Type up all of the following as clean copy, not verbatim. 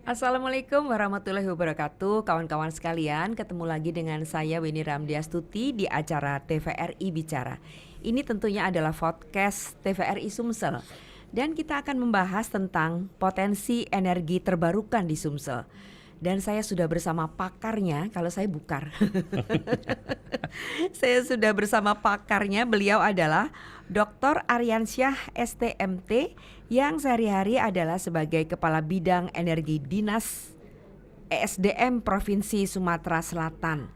Assalamualaikum warahmatullahi wabarakatuh, kawan-kawan sekalian. Ketemu lagi dengan saya Weni Ramdiastuti di acara TVRI Bicara. Ini tentunya adalah podcast TVRI Sumsel. Dan kita akan membahas tentang potensi energi terbarukan di Sumsel. Dan saya sudah bersama pakarnya, kalau saya bukar. Saya sudah bersama pakarnya, beliau adalah Dr. Aryansyah STMT yang sehari-hari adalah sebagai Kepala Bidang Energi Dinas ESDM Provinsi Sumatera Selatan.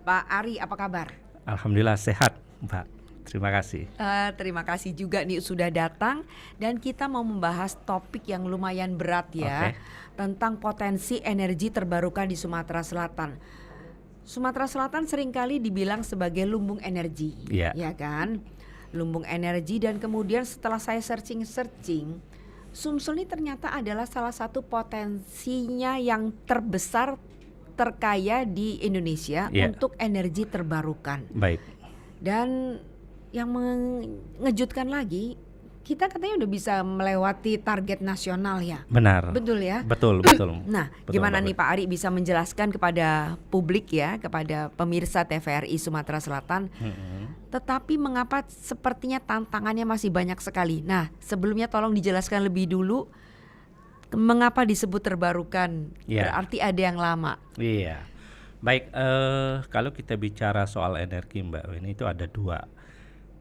Pak Ari, apa kabar? Alhamdulillah sehat, Mbak. Terima kasih. Terima kasih juga nih sudah datang, dan kita mau membahas topik yang lumayan berat ya, tentang potensi energi terbarukan di Sumatera Selatan. Sumatera Selatan seringkali dibilang sebagai lumbung energi, ya kan? Lumbung energi, dan kemudian setelah saya searching, Sumsel ini ternyata adalah salah satu potensinya yang terbesar, terkaya di Indonesia untuk energi terbarukan. Baik. Dan yang mengejutkan lagi, kita katanya udah bisa melewati target nasional ya. Benar. Betul ya? Betul. Nah, betul, gimana Mbak. nih Pak Ari bisa menjelaskan kepada publik ya, kepada pemirsa TVRI Sumatera Selatan, tetapi mengapa sepertinya tantangannya masih banyak sekali. Nah, sebelumnya tolong dijelaskan lebih dulu mengapa disebut terbarukan. Berarti ada yang lama. Iya. Baik, kalau kita bicara soal energi, Mbak, ini itu ada dua.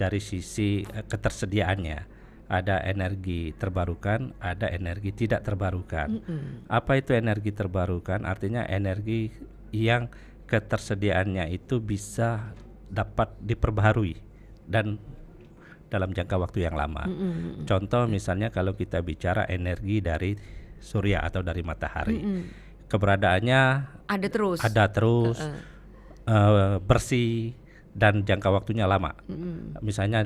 Dari sisi ketersediaannya, ada energi terbarukan, ada energi tidak terbarukan. Apa itu energi terbarukan? Artinya energi yang ketersediaannya itu bisa dapat diperbaharui dan dalam jangka waktu yang lama. Contoh misalnya kalau kita bicara energi dari surya atau dari matahari, keberadaannya ada terus, bersih, dan jangka waktunya lama. Misalnya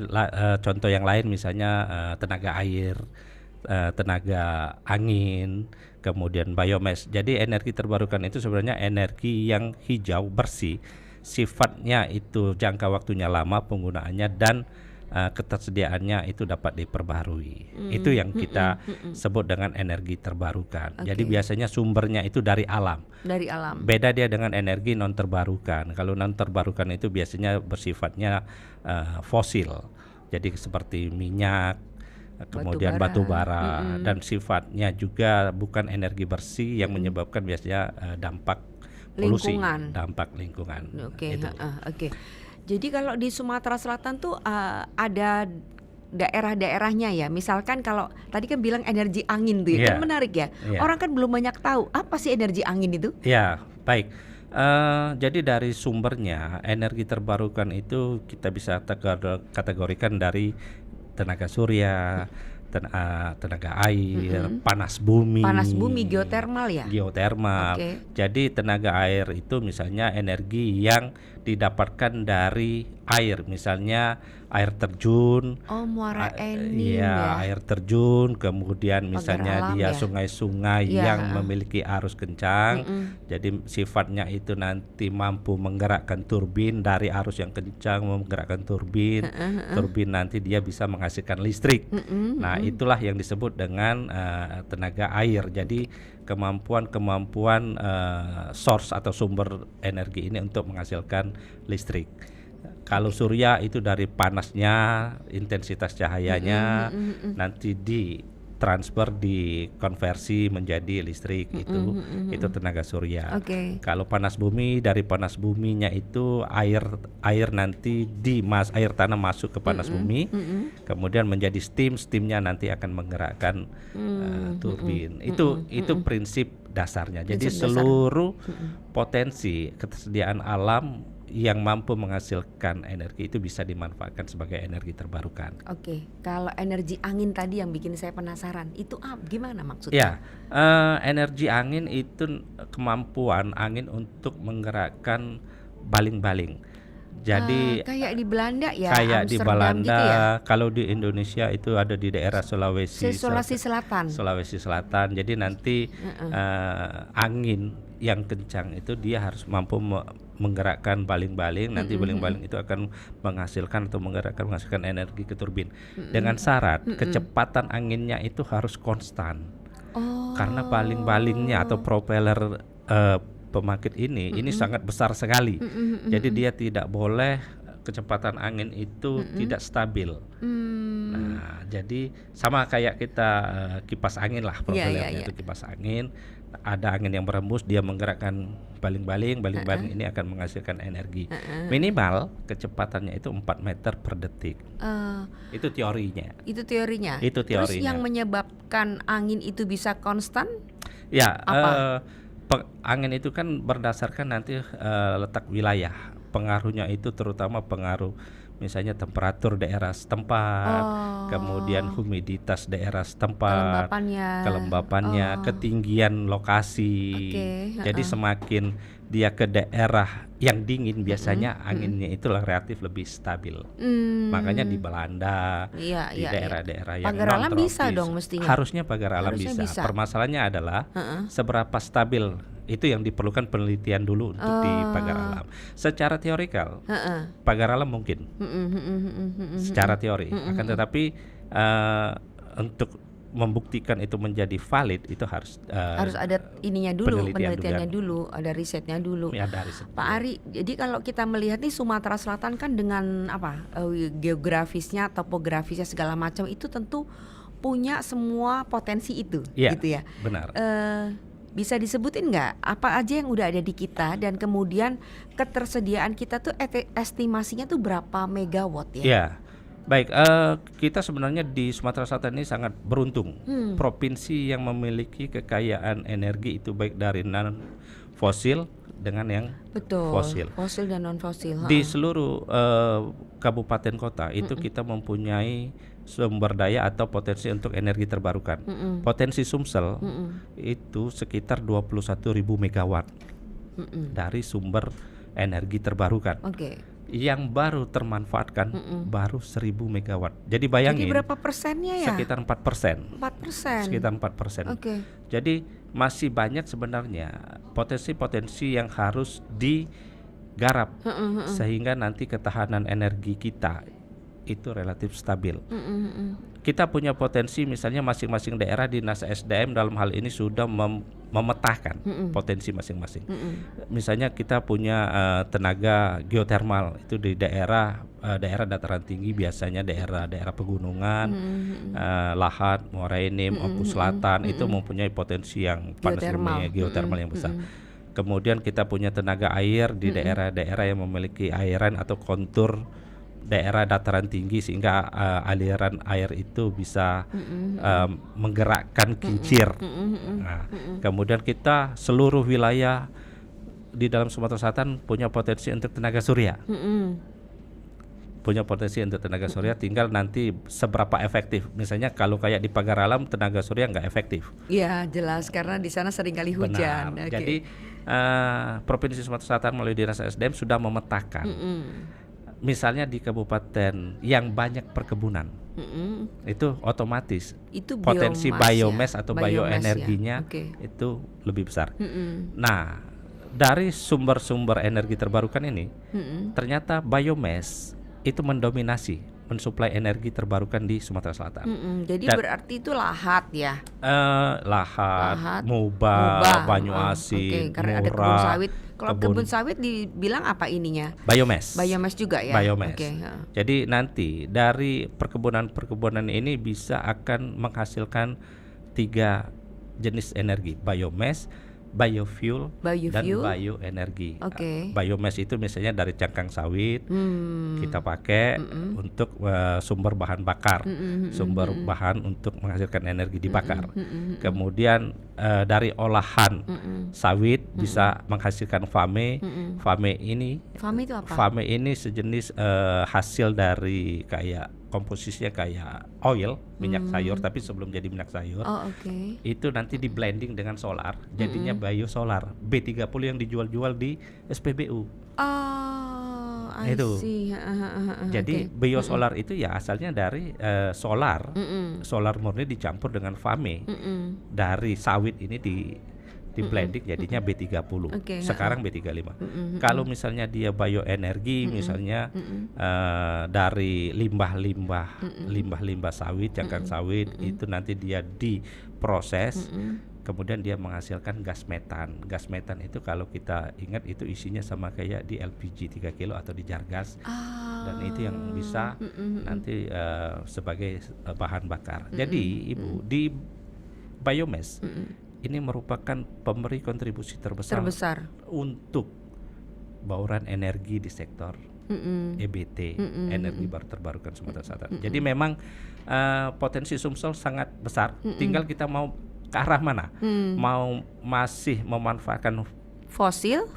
contoh yang lain, misalnya tenaga air, tenaga angin, kemudian biomass. Jadi energi terbarukan itu sebenarnya energi yang hijau, bersih, sifatnya itu jangka waktunya lama penggunaannya, dan ketersediaannya itu dapat diperbaharui. Itu yang kita sebut dengan energi terbarukan. Jadi biasanya sumbernya itu dari alam. Dari alam. Beda dia dengan energi non terbarukan. Kalau non terbarukan itu biasanya bersifatnya fosil. Jadi seperti minyak, kemudian batu bara, dan sifatnya juga bukan energi bersih yang menyebabkan biasanya dampak polusi, dampak lingkungan. Oke. Jadi kalau di Sumatera Selatan tuh ada daerah-daerahnya ya. Misalkan kalau tadi kan bilang energi angin tuh ya, kan menarik ya. Orang kan belum banyak tahu apa sih energi angin itu. Ya, baik. Jadi dari sumbernya energi terbarukan itu kita bisa kategorikan dari tenaga surya, tenaga air, panas bumi, geotermal ya. Geotermal. Jadi tenaga air itu misalnya energi yang didapatkan dari air, misalnya air terjun. Muara Enim ya. Air terjun, kemudian misalnya dia sungai-sungai yang memiliki arus kencang. Jadi sifatnya itu nanti mampu menggerakkan turbin dari arus yang kencang, menggerakkan turbin. Turbin nanti dia bisa menghasilkan listrik. Nah, itulah yang disebut dengan tenaga air. Jadi kemampuan source atau sumber energi ini untuk menghasilkan listrik. Kalau surya itu dari panasnya, intensitas cahayanya, nanti ditransfer, dikonversi menjadi listrik, itu tenaga surya. Kalau panas bumi, dari panas buminya itu air nanti air tanah masuk ke panas bumi, kemudian menjadi steamnya nanti akan menggerakkan turbin. Itu prinsip dasarnya. Jadi seluruh potensi ketersediaan alam yang mampu menghasilkan energi itu bisa dimanfaatkan sebagai energi terbarukan. Kalau energi angin tadi yang bikin saya penasaran, itu gimana maksudnya? Energi angin itu kemampuan angin untuk menggerakkan baling-baling. Jadi kayak di Belanda ya, kayak Amsterdam di Belanda gitu ya? Kalau di Indonesia itu ada di daerah Sulawesi Selatan. Jadi nanti angin yang kencang itu dia harus mampu menggerakkan baling-baling. Nanti baling-baling itu akan menghasilkan energi ke turbin. Dengan syarat kecepatan anginnya itu harus konstan. karena baling-balingnya atau propeller pembangkit ini sangat besar sekali. Jadi dia tidak boleh kecepatan angin itu tidak stabil. Nah, jadi sama kayak kita kipas angin lah, propellernya itu kipas angin. Ada angin yang berembus, dia menggerakkan baling-baling ini akan menghasilkan energi. Minimal kecepatannya itu 4 meter per detik. Itu teorinya. Itu teorinya. Terus yang menyebabkan angin itu bisa konstan? Ya, angin itu kan berdasarkan nanti letak wilayah. Pengaruhnya itu terutama pengaruh misalnya temperatur daerah setempat, kemudian humiditas daerah setempat, kelembapannya, ketinggian lokasi. Jadi semakin dia ke daerah yang dingin biasanya anginnya itu relatif lebih stabil. Makanya di Belanda, di daerah-daerah yang pagar alam bisa dong mestinya. Harusnya pagar alam bisa. Permasalahannya adalah seberapa stabil. Itu yang diperlukan penelitian dulu untuk di pagar alam. Secara teorikal, pagar alam mungkin, secara teori. Akan tetapi untuk membuktikan itu menjadi valid itu harus ada ininya dulu, penelitiannya dulu, ada risetnya dulu. Ya, ada riset. Pak Ari, jadi kalau kita melihat nih Sumatera Selatan kan dengan geografisnya, topografisnya segala macam itu tentu punya semua potensi itu, gitu ya. Benar. Bisa disebutin nggak apa aja yang udah ada di kita dan kemudian ketersediaan kita tuh estimasinya tuh berapa megawatt ya? Ya, baik. Kita sebenarnya di Sumatera Selatan ini sangat beruntung. Provinsi yang memiliki kekayaan energi itu baik dari non fosil dengan yang fosil dan non fosil. Di seluruh kabupaten kota itu kita mempunyai sumber daya atau potensi untuk energi terbarukan. Potensi Sumsel itu sekitar 21.000 megawatt dari sumber energi terbarukan. Yang baru termanfaatkan baru 1.000 megawatt. Jadi bayangin. Jadi berapa persennya ya? Sekitar 4%. 4%. Sekitar 4%. Jadi masih banyak sebenarnya potensi-potensi yang harus digarap sehingga nanti ketahanan energi kita itu relatif stabil. Kita punya potensi misalnya masing-masing daerah dinas SDM dalam hal ini sudah memetakan potensi masing-masing. Misalnya kita punya tenaga geotermal itu di daerah dataran tinggi, biasanya daerah pegunungan, Lahat, Muara Enim, Oku Selatan itu mempunyai potensi yang panas bumi geotermal yang besar. Kemudian kita punya tenaga air di daerah-daerah yang memiliki airan atau kontur daerah dataran tinggi sehingga aliran air itu bisa menggerakkan kincir. Nah, kemudian kita seluruh wilayah di dalam Sumatera Selatan punya potensi untuk tenaga surya. Punya potensi untuk tenaga surya, tinggal nanti seberapa efektif. Misalnya kalau kayak di pagar alam tenaga surya nggak efektif. Iya jelas karena di sana sering kali hujan. Jadi Provinsi Sumatera Selatan melalui Dinas SDM sudah memetakan. Misalnya di kabupaten yang banyak perkebunan, itu otomatis itu potensi biomass atau bioenerginya itu lebih besar. Nah, dari sumber-sumber energi terbarukan ini, ternyata biomass itu mendominasi mensuplai energi terbarukan di Sumatera Selatan. Jadi berarti itu lahat ya? Lahat, Muba, Banyuasin, karena ada kebun sawit. Kalau kebun sawit dibilang apa ininya? Biomass. Biomass juga ya? Biomass. Jadi nanti dari perkebunan ini bisa akan menghasilkan 3 jenis energi: biomass, biofuel, dan bioenergi. Biomass itu misalnya dari cangkang sawit kita pakai untuk sumber bahan bakar, sumber bahan untuk menghasilkan energi dibakar. Kemudian dari olahan sawit bisa menghasilkan fame. Fame itu apa? Fame ini sejenis hasil dari kayak komposisinya kayak oil, minyak sayur, tapi sebelum jadi minyak sayur. Itu nanti di blending dengan solar, jadinya biosolar B30 yang dijual-jual di SPBU. Itu. Jadi biosolar itu ya asalnya dari solar murni dicampur dengan fame dari sawit ini di blending jadinya B30. Oke, Sekarang B35. Kalau misalnya dia bioenergi misalnya dari limbah-limbah sawit, cangkang sawit itu nanti dia diproses, kemudian dia menghasilkan gas metan. Gas metan itu kalau kita ingat itu isinya sama kayak di LPG 3 kilo atau di jar gas. Dan itu yang bisa nanti sebagai bahan bakar. Jadi Ibu, di biomass ini merupakan pemberi kontribusi terbesar untuk bauran energi di sektor EBT, energi baru terbarukan Sumatera Selatan. Jadi memang potensi Sumsel sangat besar. Tinggal kita mau ke arah mana? Mau masih memanfaatkan fosil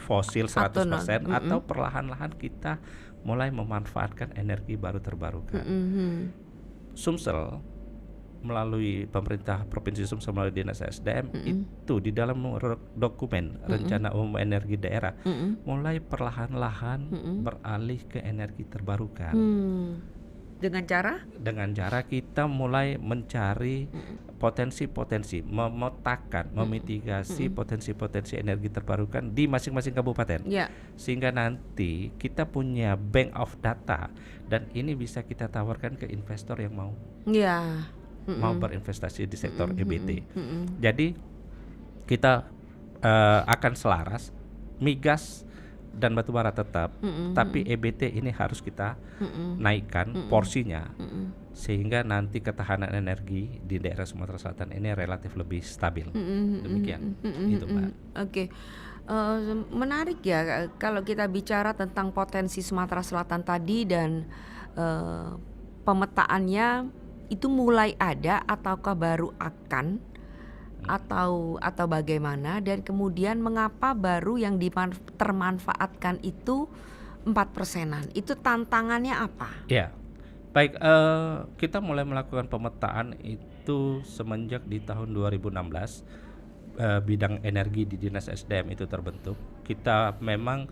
100% atau perlahan-lahan kita mulai memanfaatkan energi baru terbarukan. Sumsel melalui pemerintah Provinsi Sumsel melalui Dinas SDM itu di dalam dokumen rencana umum energi daerah mulai perlahan-lahan beralih ke energi terbarukan. Dengan cara kita mulai mencari potensi-potensi, memetakan, memitigasi potensi-potensi energi terbarukan di masing-masing kabupaten. Sehingga nanti kita punya bank of data dan ini bisa kita tawarkan ke investor yang mau berinvestasi di sektor EBT. Jadi kita akan selaras migas dan batubara tetap, tapi EBT ini harus kita naikkan porsinya sehingga nanti ketahanan energi di daerah Sumatera Selatan ini relatif lebih stabil. Demikian, itu Mbak. Oke. Menarik ya kalau kita bicara tentang potensi Sumatera Selatan tadi dan pemetaannya itu mulai ada ataukah baru akan atau bagaimana, dan kemudian mengapa baru yang termanfaatkan itu 4%-an? Itu tantangannya apa? Ya, baik, kita mulai melakukan pemetaan itu semenjak di tahun 2016 bidang energi di Dinas SDM itu terbentuk. Kita memang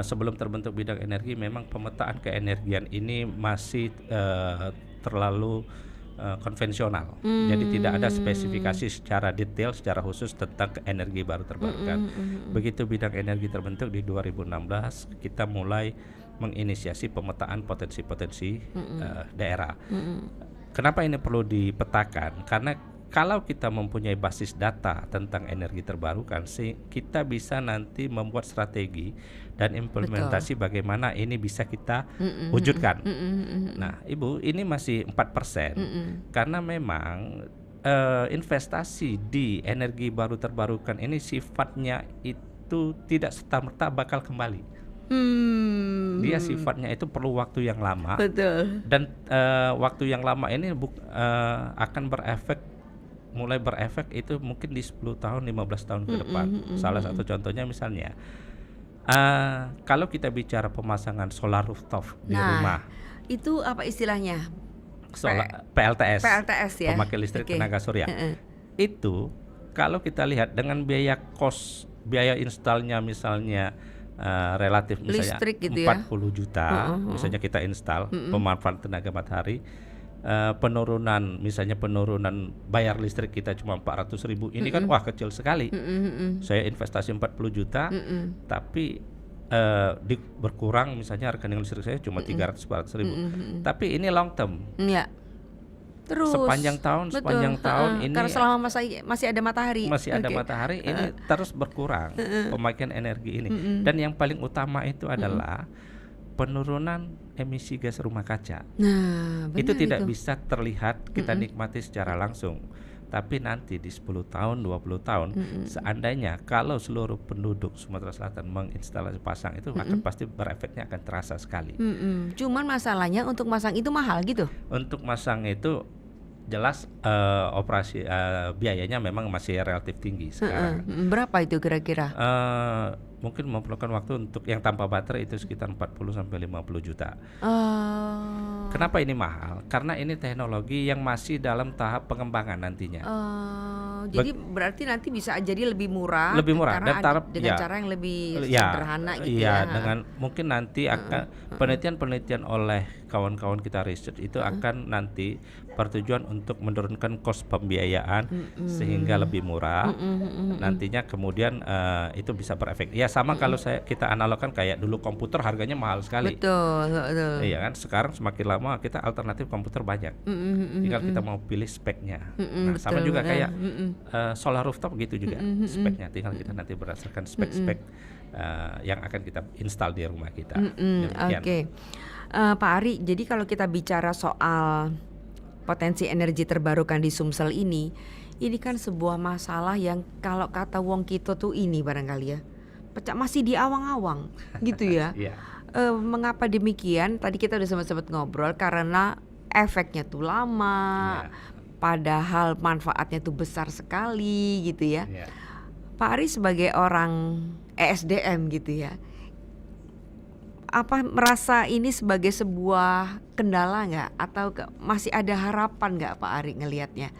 sebelum terbentuk bidang energi memang pemetaan keenergian ini masih terlalu konvensional. Jadi tidak ada spesifikasi secara detail, secara khusus tentang energi baru terbarukan. Begitu bidang energi terbentuk di 2016, kita mulai menginisiasi pemetaan potensi-potensi daerah. Kenapa ini perlu dipetakan? Karena kalau kita mempunyai basis data tentang energi terbarukan, kita bisa nanti membuat strategi dan implementasi bagaimana ini bisa kita wujudkan. Nah, Ibu, ini masih 4%. Karena memang investasi di energi baru terbarukan ini sifatnya itu tidak serta-merta bakal kembali. Dia sifatnya itu perlu waktu yang lama. Dan waktu yang lama ini akan mulai berefek itu mungkin di 10 tahun, 15 tahun ke depan. Salah satu contohnya misalnya kalau kita bicara pemasangan solar rooftop di rumah. Itu apa istilahnya? PLTS ya. Pemakai listrik tenaga surya. Itu kalau kita lihat dengan biaya installnya misalnya relatif misalnya listrik gitu 40 juta misalnya kita install pemanfaatan tenaga matahari, penurunan bayar listrik kita cuma 400.000, ini kan wah kecil sekali. Saya investasi 40 juta tapi berkurang misalnya rekening listrik saya cuma 300-400.000. Tapi ini long term. Terus sepanjang tahun ini karena selama masih ada matahari. Matahari ini terus berkurang pemakaian energi ini. Dan yang paling utama itu adalah penurunan emisi gas rumah kaca. Itu tidak bisa terlihat kita nikmati secara langsung. Tapi nanti di 10 tahun, 20 tahun seandainya kalau seluruh penduduk Sumatera Selatan menginstalasi pasang itu akan pasti berefeknya akan terasa sekali. Cuman masalahnya untuk masang itu mahal gitu. Untuk masang itu jelas operasi biayanya memang masih relatif tinggi sekarang. Berapa itu kira-kira? Mungkin memerlukan waktu untuk yang tanpa baterai itu sekitar 40-50 juta. Kenapa ini mahal? Karena ini teknologi yang masih dalam tahap pengembangan nantinya. Jadi berarti nanti bisa jadi lebih murah, lebih murah karena dan taraf dengan ya, cara yang lebih ya, sederhana gitu ya, ya. dengan mungkin nanti akan penelitian-penelitian oleh kawan-kawan kita research itu akan nanti bertujuan untuk menurunkan kos pembiayaan sehingga lebih murah. Nantinya kemudian itu bisa berefek. Ya sama kalau kita analogkan kayak dulu komputer harganya mahal sekali. Betul, betul. Iya kan, sekarang semakin lama kita alternatif komputer banyak. Tinggal kita mau pilih speknya. Nah, sama juga kayak solar rooftop gitu juga speknya. Tinggal kita nanti berdasarkan spek-spek yang akan kita install di rumah kita. Demikian. Oke. Pak Ari, jadi kalau kita bicara soal potensi energi terbarukan di Sumsel ini kan sebuah masalah yang kalau kata wong kita tuh ini barangkali ya, masih di awang-awang gitu ya. Iya. Mengapa demikian? Tadi kita udah sempat ngobrol karena efeknya tuh lama, padahal manfaatnya tuh besar sekali gitu ya. Pak Ari sebagai orang ESDM gitu ya, apa merasa ini sebagai sebuah kendala nggak, atau masih ada harapan nggak Pak Ari ngelihatnya?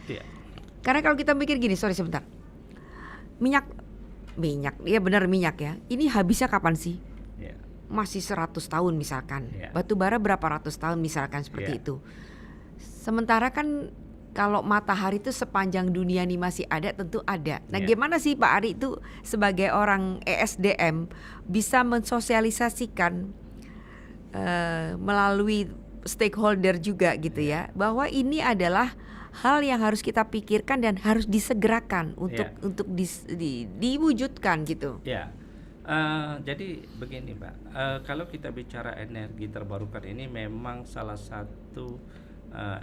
Karena kalau kita mikir gini, sorry sebentar, minyak, ya benar minyak ya, ini habisnya kapan sih? Masih 100 tahun misalkan, batu bara berapa ratus tahun misalkan seperti itu. Sementara kan kalau matahari itu sepanjang dunia ini masih ada, tentu ada. Nah, gimana sih Pak Ari itu sebagai orang ESDM bisa mensosialisasikan melalui stakeholder juga gitu ya, bahwa ini adalah hal yang harus kita pikirkan dan harus disegerakan untuk diwujudkan gitu. Jadi begini Mbak, kalau kita bicara energi terbarukan ini memang salah satu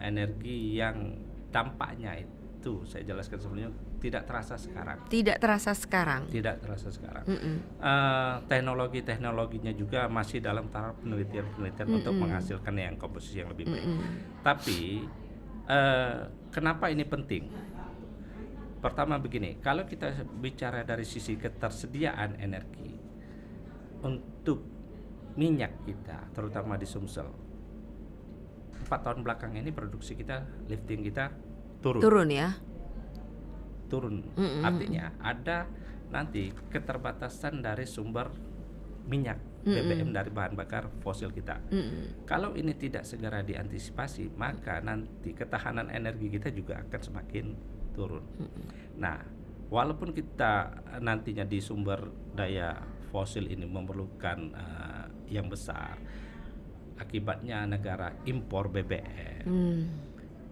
energi yang dampaknya itu saya jelaskan sebelumnya tidak terasa sekarang. Teknologinya juga masih dalam tahap penelitian untuk menghasilkan yang komposisi yang lebih baik. Tapi kenapa ini penting? Pertama begini, kalau kita bicara dari sisi ketersediaan energi untuk minyak kita, terutama di Sumsel, 4 tahun belakang ini produksi kita, lifting kita turun ya. Artinya ada nanti keterbatasan dari sumber minyak BBM dari bahan bakar fosil kita. Kalau ini tidak segera diantisipasi, maka nanti ketahanan energi kita juga akan semakin turun. Nah, walaupun kita nantinya di sumber daya fosil ini memerlukan yang besar, akibatnya negara impor BBM.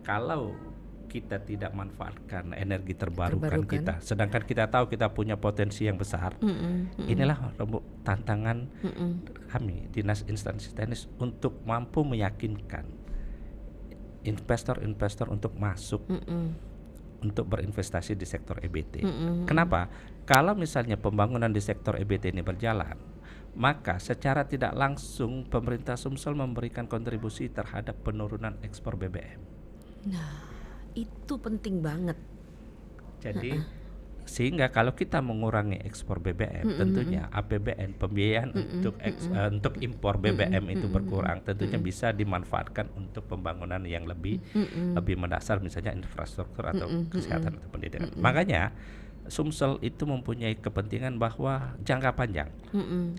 Kalau kita tidak manfaatkan energi terbarukan kita, sedangkan kita tahu kita punya potensi yang besar, inilah tantangan kami Dinas Instansi Teknis untuk mampu meyakinkan investor-investor untuk masuk untuk berinvestasi di sektor EBT. Kenapa? Kalau misalnya pembangunan di sektor EBT ini berjalan, maka secara tidak langsung pemerintah Sumsel memberikan kontribusi terhadap penurunan ekspor BBM. Nah, itu penting banget. Jadi sehingga kalau kita mengurangi ekspor BBM, tentunya APBN pembiayaan untuk impor BBM itu berkurang, tentunya bisa dimanfaatkan untuk pembangunan yang lebih mendasar, misalnya infrastruktur atau kesehatan atau pendidikan. Makanya Sumsel itu mempunyai kepentingan bahwa jangka panjang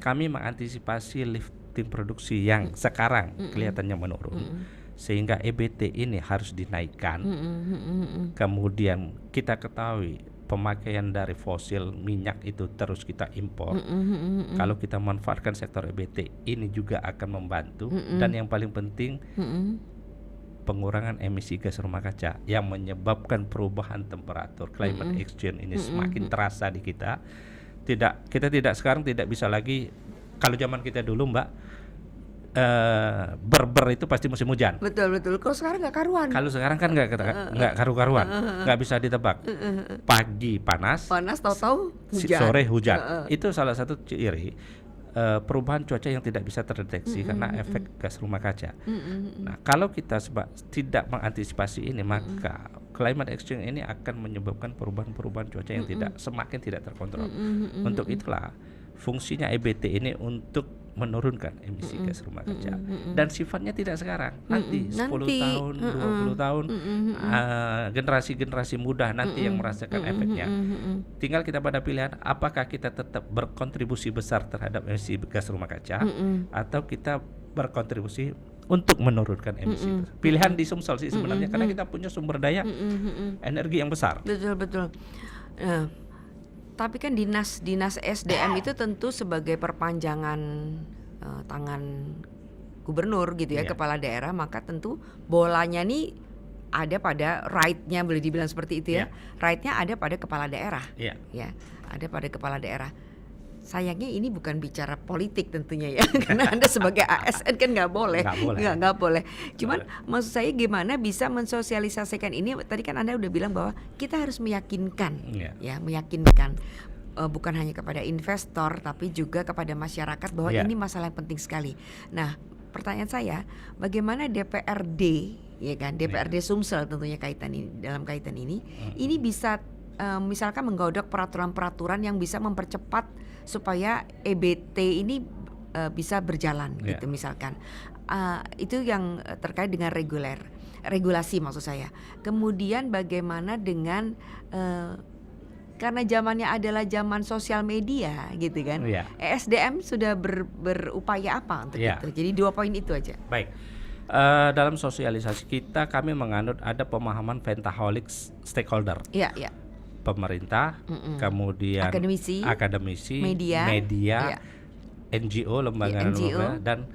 kami mengantisipasi lifting produksi yang sekarang kelihatannya menurun, sehingga EBT ini harus dinaikkan. Kemudian kita ketahui pemakaian dari fosil minyak itu terus kita impor. Kalau kita manfaatkan sektor EBT, ini juga akan membantu. Dan yang paling penting pengurangan emisi gas rumah kaca yang menyebabkan perubahan temperatur, climate exchange ini semakin terasa di kita. Kita sekarang tidak bisa lagi, kalau zaman kita dulu Mbak, berber itu pasti musim hujan. Betul. Kalau sekarang nggak karuan. Kalau sekarang kan nggak karu-karuan, nggak bisa ditebak. Pagi panas, tahu-tahu hujan. Sore hujan. Itu salah satu ciri perubahan cuaca yang tidak bisa terdeteksi karena efek gas rumah kaca. Nah, kalau kita tidak mengantisipasi ini, maka climate exchange ini akan menyebabkan perubahan cuaca yang semakin tidak terkontrol. Untuk itulah fungsinya EBT ini untuk menurunkan emisi gas rumah kaca. Dan sifatnya tidak sekarang, nanti 10 tahun, 20 tahun, generasi-generasi muda nanti yang merasakan efeknya. Tinggal kita pada pilihan, apakah kita tetap berkontribusi besar terhadap emisi gas rumah kaca atau kita berkontribusi untuk menurunkan emisi. Pilihan di Sumsel sih sebenarnya, karena kita punya sumber daya energi yang besar. Betul. Tapi kan dinas SDM itu tentu sebagai perpanjangan tangan gubernur gitu ya, kepala daerah, maka tentu bolanya nih ada pada right-nya, boleh dibilang seperti itu ya. Right-nya ada pada kepala daerah. Ya, ada pada kepala daerah. Sayangnya ini bukan bicara politik tentunya ya, karena Anda sebagai ASN kan nggak boleh. Nggak boleh. Cuman maksud saya gimana bisa mensosialisasikan ini? Tadi kan Anda udah bilang bahwa kita harus meyakinkan, meyakinkan bukan hanya kepada investor tapi juga kepada masyarakat bahwa ini masalah yang penting sekali. Nah, pertanyaan saya, bagaimana DPRD, ya kan, DPRD Sumsel tentunya dalam kaitan ini bisa misalkan menggodok peraturan-peraturan yang bisa mempercepat supaya EBT ini bisa berjalan gitu misalkan. Itu yang terkait dengan regulasi maksud saya. Kemudian bagaimana dengan karena zamannya adalah zaman sosial media gitu kan. ESDM sudah berupaya apa untuk itu? Jadi 2 poin itu aja. Baik. Dalam sosialisasi kita, kami menganut ada pemahaman Pentaholic stakeholder. Pemerintah, kemudian akademisi, media, NGO, lembaga dan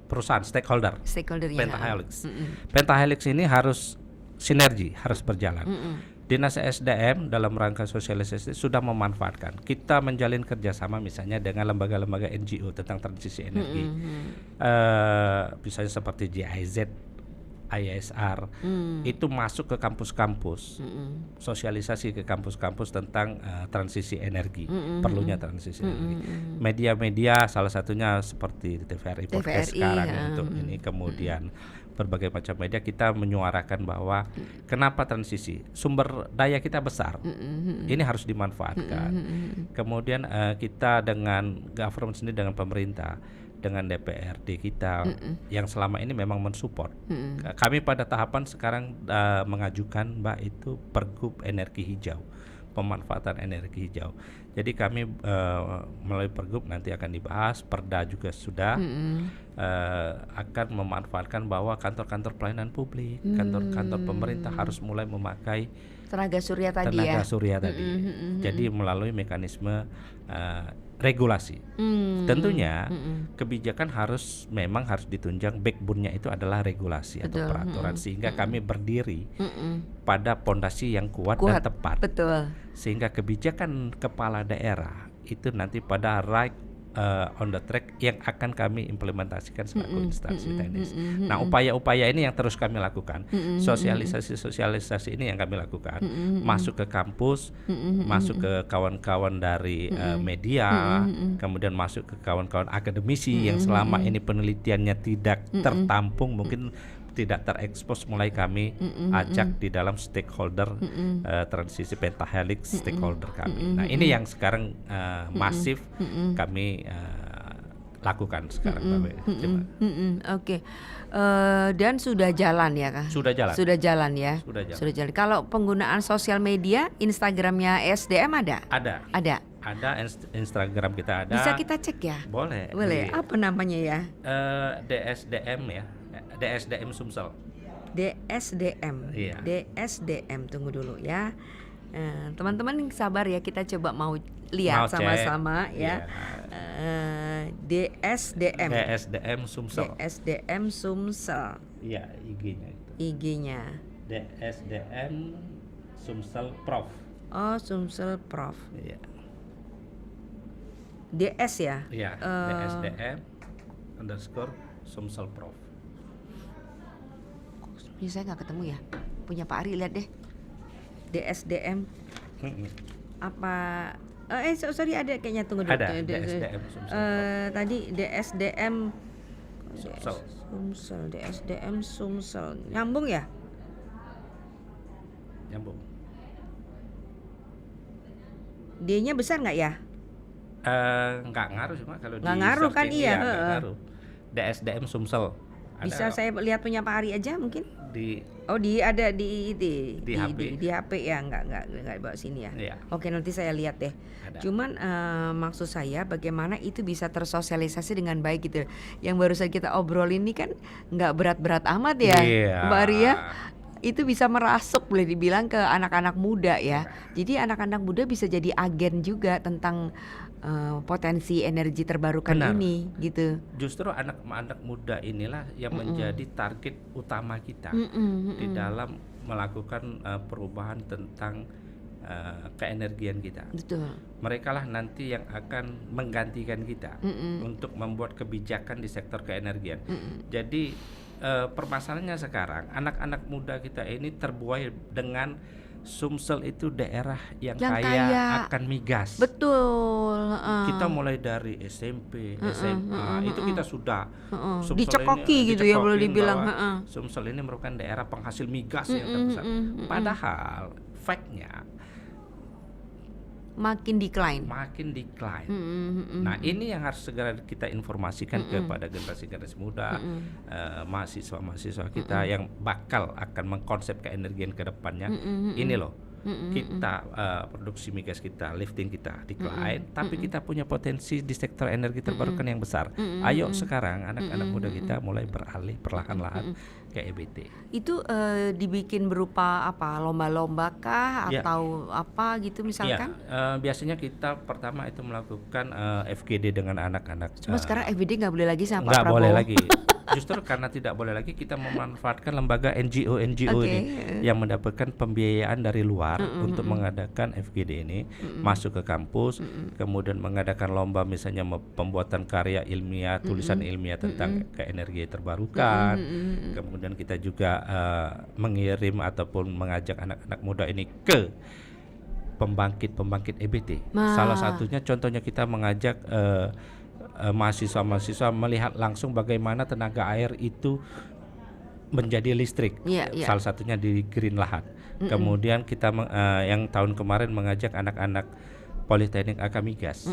perusahaan stakeholder. Pentahelix. Pentahelix ini harus sinergi, harus berjalan. Dinas SDM dalam rangka sosialisasi sudah memanfaatkan. Kita menjalin kerjasama misalnya dengan lembaga-lembaga NGO tentang transisi energi, misalnya seperti GIZ, ISR, itu masuk ke kampus-kampus, sosialisasi ke kampus-kampus tentang transisi energi, perlunya transisi energi. Media-media salah satunya seperti TVRI Podcast sekarang untuk ini, kemudian berbagai macam media kita menyuarakan bahwa kenapa transisi, sumber daya kita besar, ini harus dimanfaatkan. Kemudian kita dengan government sendiri, dengan pemerintah, dengan DPRD kita yang selama ini memang mensupport. Kami pada tahapan sekarang mengajukan itu Pergub energi hijau, pemanfaatan energi hijau. Jadi kami melalui Pergub nanti akan dibahas, Perda juga sudah akan memanfaatkan bahwa kantor-kantor pelayanan publik, kantor-kantor pemerintah harus mulai memakai tenaga surya tadi. Jadi melalui mekanisme regulasi. Tentunya kebijakan memang harus ditunjang, backbone-nya itu adalah regulasi atau peraturan, sehingga kami berdiri pada pondasi yang kuat dan tepat. Sehingga kebijakan kepala daerah itu nanti pada on the track yang akan kami implementasikan selaku instansi teknis. Nah, upaya-upaya ini yang terus kami lakukan. Sosialisasi ini yang kami lakukan. Masuk ke kampus, masuk ke kawan-kawan dari media, kemudian masuk ke kawan-kawan akademisi yang selama ini penelitiannya tidak tertampung, mungkin tidak terekspos, mulai kami ajak di dalam stakeholder transisi Pentahelix stakeholder kami. Nah, ini yang sekarang masif kami lakukan sekarang, Mbak. Oke. Dan sudah jalan ya, Kak? Sudah jalan. Sudah jalan. Kalau penggunaan sosial media, Instagramnya SDM ada? Ada. Instagram kita ada. Bisa kita cek ya? Boleh. Apa namanya ya? DSDM ya. DSDM Sumsel. DSDM. DSDM, tunggu dulu ya. Teman-teman sabar ya, kita coba mau lihat sama-sama ya. DSDM Sumsel. DSDM Sumsel. Iya, IG-nya itu. IG-nya. DSDM Sumsel Prof. Oh, Sumsel Prof. Iya. DS ya? Iya, DSDM _Sumsel Prof. Ini saya nggak ketemu ya, punya Pak Ari, lihat deh. DSDM apa? Sorry, ada kayaknya, tunggu dulu. Ada DSDM Sumsel. Tadi DSDM Sumsel. DSDM Sumsel, nyambung ya? Nyambung. D-nya besar nggak ya? Nggak ngaruh cuma kalau Nggak di ngaruh kan, searching, iya, nggak heeh. ngaruh. DSDM Sumsel Bisa ada saya lihat punya Pak Ari aja mungkin? di Oh, ada di HP. di HP ya, nggak bawa sini ya. Iya. Oke, nanti saya lihat deh. Ada. Cuman maksud saya bagaimana itu bisa tersosialisasi dengan baik gitu. Yang barusan kita obrolin ini kan nggak berat-berat amat ya, Iya. Mbak Ria. Itu bisa merasuk boleh dibilang ke anak-anak muda ya. Jadi anak-anak muda bisa jadi agen juga tentang potensi energi terbarukan Benar. ini gitu. Justru anak-anak muda inilah yang menjadi target utama kita di dalam melakukan perubahan tentang keenergian kita. Betul. Mereka lah nanti yang akan menggantikan kita untuk membuat kebijakan di sektor keenergian. Jadi permasalahannya sekarang anak-anak muda kita ini terbuai dengan Sumsel itu daerah yang kaya akan migas. Betul. Kita mulai dari SMP, SMA itu kita sudah Sumsel Dicekoki ini, gitu ya boleh dicekokin dibilang. bahwa Sumsel ini merupakan daerah penghasil migas yang terbesar. Padahal fact-nya Makin decline. makin decline. Nah, ini yang harus segera kita informasikan kepada generasi-generasi muda, mahasiswa-mahasiswa kita yang bakal akan mengkonsep keenergian ke depannya. Ini loh, kita produksi migas kita, lifting kita decline, tapi kita punya potensi di sektor energi terbarukan yang besar. Ayo sekarang anak-anak muda kita mulai beralih perlahan-lahan ke EBT. Itu dibikin berupa apa? Lomba-lomba kah Ya. atau apa gitu misalkan? Ya, biasanya kita pertama itu melakukan FGD dengan anak-anak. Cuma sekarang FBD nggak boleh lagi sama Pak Nggak Prabowo. boleh lagi. Justru karena tidak boleh lagi, kita memanfaatkan lembaga NGO ini yang mendapatkan pembiayaan dari luar untuk mengadakan FGD ini, masuk ke kampus, kemudian mengadakan lomba misalnya pembuatan karya ilmiah, tulisan ilmiah tentang keenergi terbarukan. Kemudian kita juga mengirim ataupun mengajak anak-anak muda ini ke pembangkit EBT. Salah satunya contohnya kita mengajak mahasiswa-mahasiswa melihat langsung bagaimana tenaga air itu menjadi listrik. Salah satunya di Green Lahat. Kemudian kita yang tahun kemarin mengajak anak-anak Politeknik Akamigas.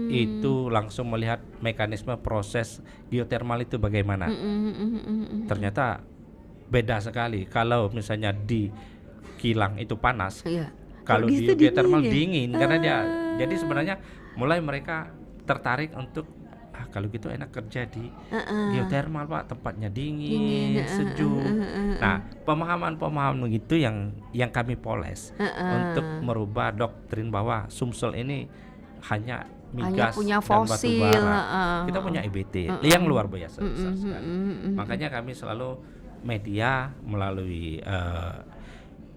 Itu langsung melihat mekanisme proses geotermal itu bagaimana. Ternyata beda sekali. Kalau misalnya di kilang itu panas, kalau di geotermal dingin karena dia. Jadi sebenarnya mulai mereka tertarik untuk kalau gitu enak kerja di geotermal Pak, tempatnya dingin, sejuk. Nah, pemahaman begitu yang kami poles untuk merubah doktrin bahwa Sumsel ini hanya migas punya dan fosil. batu bara. Kita punya EBT yang luar biasa besar sekali. Makanya kami selalu media melalui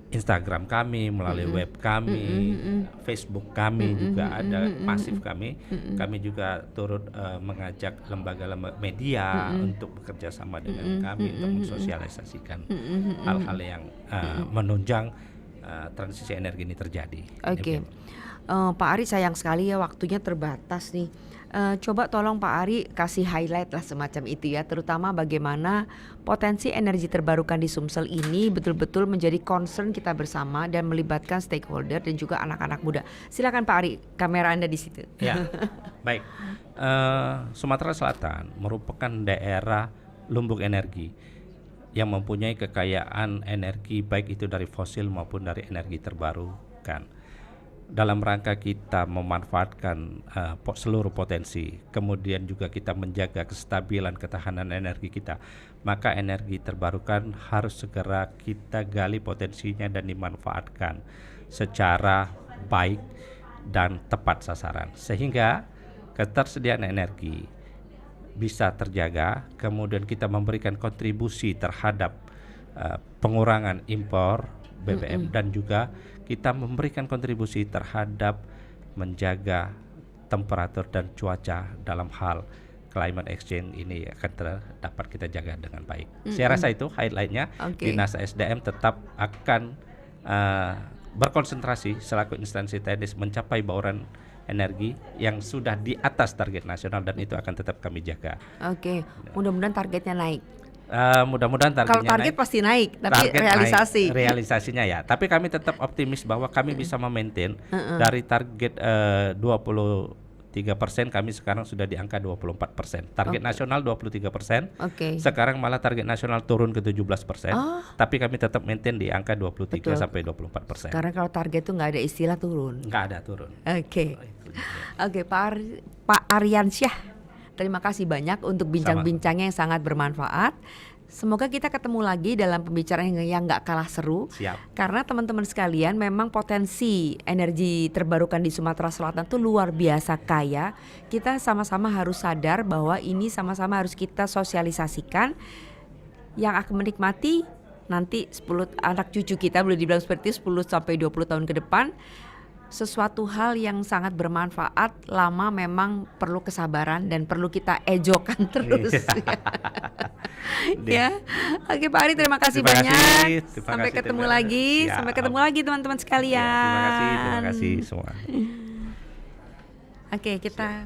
Instagram kami, melalui web kami, Facebook kami juga ada masif kami. Kami juga turut mengajak lembaga-lembaga media untuk bekerja sama dengan kami untuk mensosialisasikan hal-hal yang menunjang transisi energi ini terjadi. Oke. Pak Ari, sayang sekali ya waktunya terbatas nih. Coba tolong Pak Ari kasih highlight lah semacam itu ya, terutama bagaimana potensi energi terbarukan di Sumsel ini betul-betul menjadi concern kita bersama dan melibatkan stakeholder dan juga anak-anak muda. Silakan Pak Ari, kamera Anda di situ. Ya, baik. Sumatera Selatan merupakan daerah lumbung energi yang mempunyai kekayaan energi baik itu dari fosil maupun dari energi terbarukan. Dalam rangka kita memanfaatkan seluruh potensi, kemudian juga kita menjaga kestabilan ketahanan energi kita, maka energi terbarukan harus segera kita gali potensinya dan dimanfaatkan secara baik dan tepat sasaran, sehingga ketersediaan energi bisa terjaga, kemudian kita memberikan kontribusi terhadap pengurangan impor BBM dan juga kita memberikan kontribusi terhadap menjaga temperatur dan cuaca dalam hal climate exchange ini akan dapat kita jaga dengan baik. Saya rasa itu highlightnya. Dinas SDM tetap akan berkonsentrasi selaku instansi teknis mencapai bauran energi yang sudah di atas target nasional dan itu akan tetap kami jaga. Oke, mudah-mudahan targetnya naik. Mudah-mudahan targetnya kalau target naik, pasti naik, tapi realisasinya ya. Tapi kami tetap optimis bahwa kami bisa memaintain dari target 2030 3%, kami sekarang sudah di angka 24%. Target nasional 23%. Oke. Sekarang malah target nasional turun ke 17%. Tapi kami tetap maintain di angka 23 Betul. sampai 24%. Karena kalau target itu nggak ada istilah turun. Nggak ada turun. Oke. Oh, itu dia. Oke, Pak Aryansyah, terima kasih banyak untuk bincang-bincangnya yang sangat bermanfaat. Semoga kita ketemu lagi dalam pembicaraan yang nggak kalah seru. Siap. Karena teman-teman sekalian, memang potensi energi terbarukan di Sumatera Selatan itu luar biasa kaya. Kita sama-sama harus sadar bahwa ini sama-sama harus kita sosialisasikan. Yang akan menikmati nanti 10 anak cucu kita, boleh dibilang seperti 10 sampai 20 tahun ke depan. Sesuatu hal yang sangat bermanfaat, lama memang perlu kesabaran dan perlu kita ejokan terus. Ya, oke Pak Ari, terima kasih banyak. Sampai ketemu lagi, sampai ketemu lagi teman-teman sekalian. Terima kasih semua. Oke, kita